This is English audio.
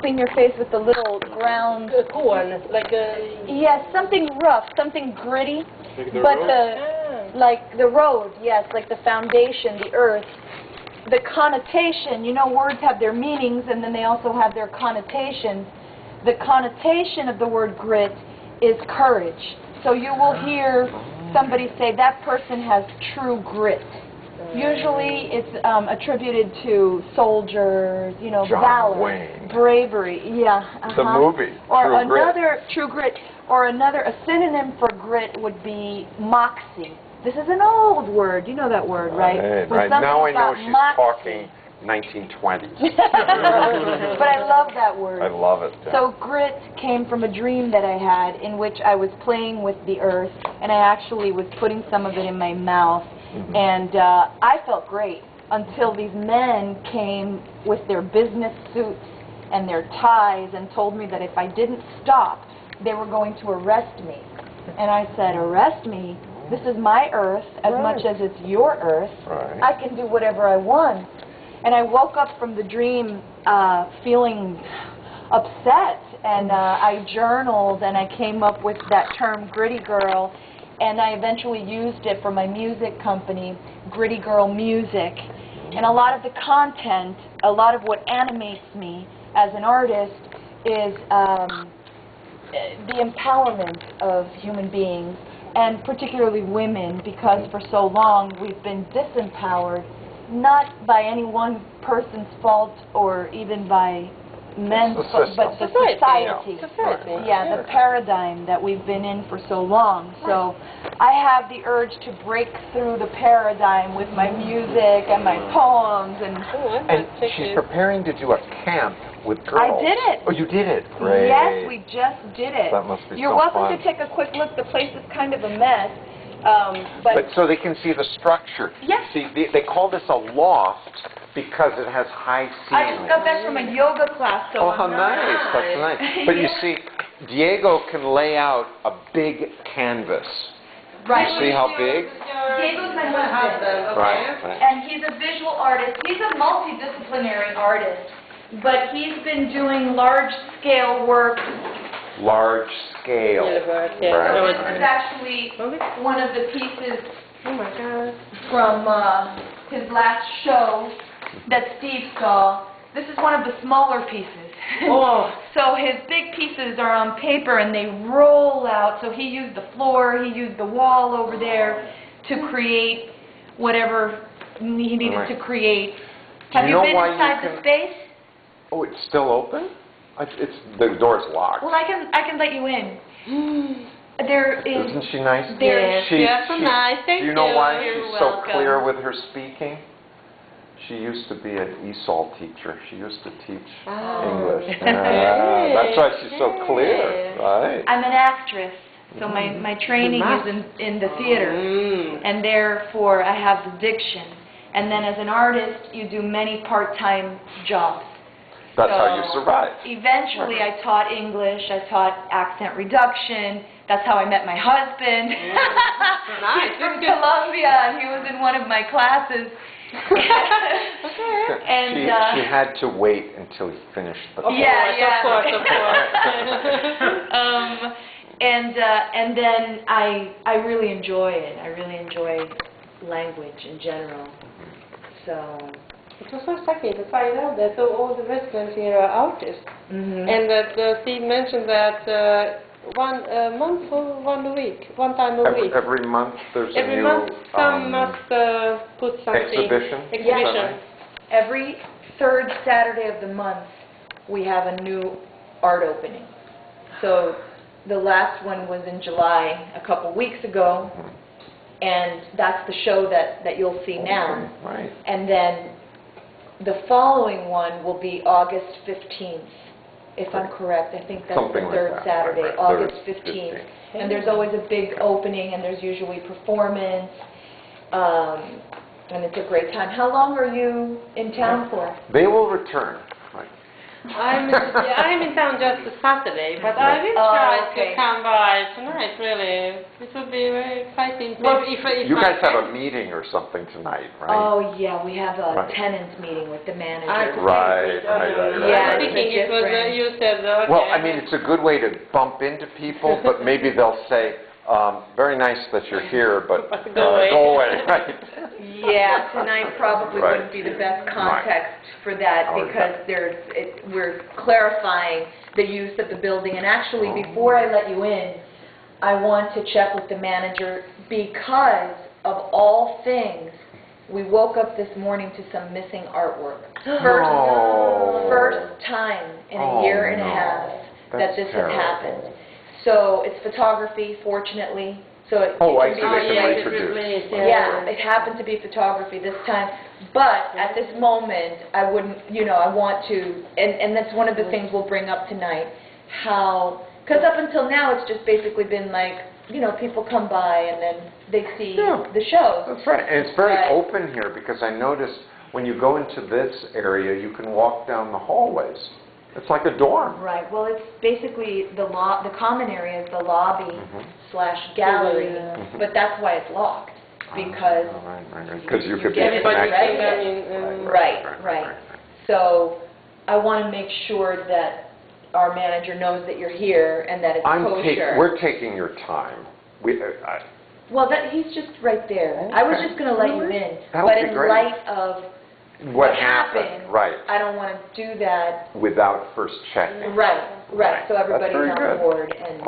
clean your face with the little ground... corn, like a... Yes, something rough, something gritty. Like the but road? like the road, yes, like the foundation, the earth. The connotation, you know, words have their meanings and then they also have their connotations. The connotation of the word grit is courage. So you will hear somebody say that person has true grit. Usually it's attributed to soldiers, you know, John valor, Wayne. bravery, yeah. The movie, or True Grit. another true grit, or another, a synonym for grit would be moxie. This is an old word, you know that word, right? Right. Now I know she's moxie. talking 1920s. But I love that word. I love it. Yeah. So grit came from a dream that I had in which I was playing with the earth, and I actually was putting some of it in my mouth. And I felt great until these men came with their business suits and their ties and told me that if I didn't stop, they were going to arrest me. And I said, arrest me? This is my earth as much as it's your earth. Right. I can do whatever I want. And I woke up from the dream feeling upset, and I journaled, and I came up with that term, gritty girl. And I eventually used it for my music company, Gritty Girl Music. And a lot of the content, a lot of what animates me as an artist is the empowerment of human beings, and particularly women, because for so long we've been disempowered, not by any one person's fault or even by men's fault, but the society. Yeah, the paradigm that we've been in for so long. So I have the urge to break through the paradigm with my music and my poems. And she's preparing to do a camp with girls. I did it. Oh, you did it? Great. Yes, we just did it. That must be You're so welcome fun. to take a quick look. The place is kind of a mess. But so they can see the structure. Yes. See, they call this a loft because it has high ceilings. I just got back from a yoga class, so Oh, how nice. That's nice. But you see, Diego can lay out a big canvas. Right. You see how big? Diego's my husband. Right. And he's a visual artist. He's a multidisciplinary artist, but he's been doing large-scale work. Large scale. So this is actually one of the pieces from his last show that Steve saw. This is one of the smaller pieces. So his big pieces are on paper and they roll out. So he used the floor, he used the wall over there to create whatever he needed to create. Have you been inside the space? Oh, it's still open? The door's locked. Well, I can let you in. There is. Isn't she nice? There. Yes, so nice. Thank you. Do you know why You're she's so welcome. clear with her speaking? She used to be an ESOL teacher. She used to teach English. That's why she's so clear, right? I'm an actress, so my training is in the theater, and therefore I have the diction. And then as an artist, you do many part-time jobs. That's how you survive. Eventually, I taught English. I taught accent reduction. That's how I met my husband. Nice. He's from Colombia, and he was in one of my classes. And she had to wait until he finished the class. Of course. And then I really enjoy it. I really enjoy language in general. So. It was so shocking to find out that all the residents here are artists, and that Steve mentioned that one month or one time a week. Every month there's a new Every month some must put something. exhibition. Every third Saturday of the month, we have a new art opening. So the last one was in July, a couple weeks ago, and that's the show that you'll see now. Right. And then the following one will be August 15th, if I'm correct. I think that's Something the like third that. Saturday, Right. August Third 15th. And there's always a big opening, and there's usually performance, and it's a great time. How long are you in town for? They will return. Right. I'm in town just this Saturday, but I will Oh, try okay. to come by tonight, really. It would be very exciting. Well, if You my guys have a friends- meeting or something tonight, right? Oh, yeah, we have a Right. tenants meeting with the I manager. Right, right, Yeah, I'm it's thinking it was, different. you said, okay. Well, I mean, it's a good way to bump into people, but maybe they'll say, very nice that you're here, but But go away. go away, right? Yeah, tonight probably Right. wouldn't be the best Right. context for that Oh, because we're clarifying the use of the building. And actually, before I let you in, I want to check with the manager because of all things, we woke up this morning to some missing artwork. First time in a year and a half that That's this has terrible. happened. So it's photography, fortunately. So it Oh, I can see, be they can replaced. reproduce. Yeah, it happened to be photography this time, but at this moment, I wouldn't, I want to, and that's one of the things we'll bring up tonight, how, because up until now, it's just basically been like, people come by and then they see Yeah. the shows. That's right, and it's very Right. open here, because I noticed when you go into this area, you can walk down the hallways. It's like a dorm. Right, well, it's basically the common area is the lobby / gallery, Mhm. but that's why it's locked, because, Because you could be get it Everybody right. connected. can come in. right. So I want to make sure that our manager knows that you're here and that it's kosher. We're taking your time. Well, he's just right there. I was Okay. just going to let you in, That would but be in great. light of What happened, right, I don't want to do that. without first checking. Right, so That's everybody's very on good. board and.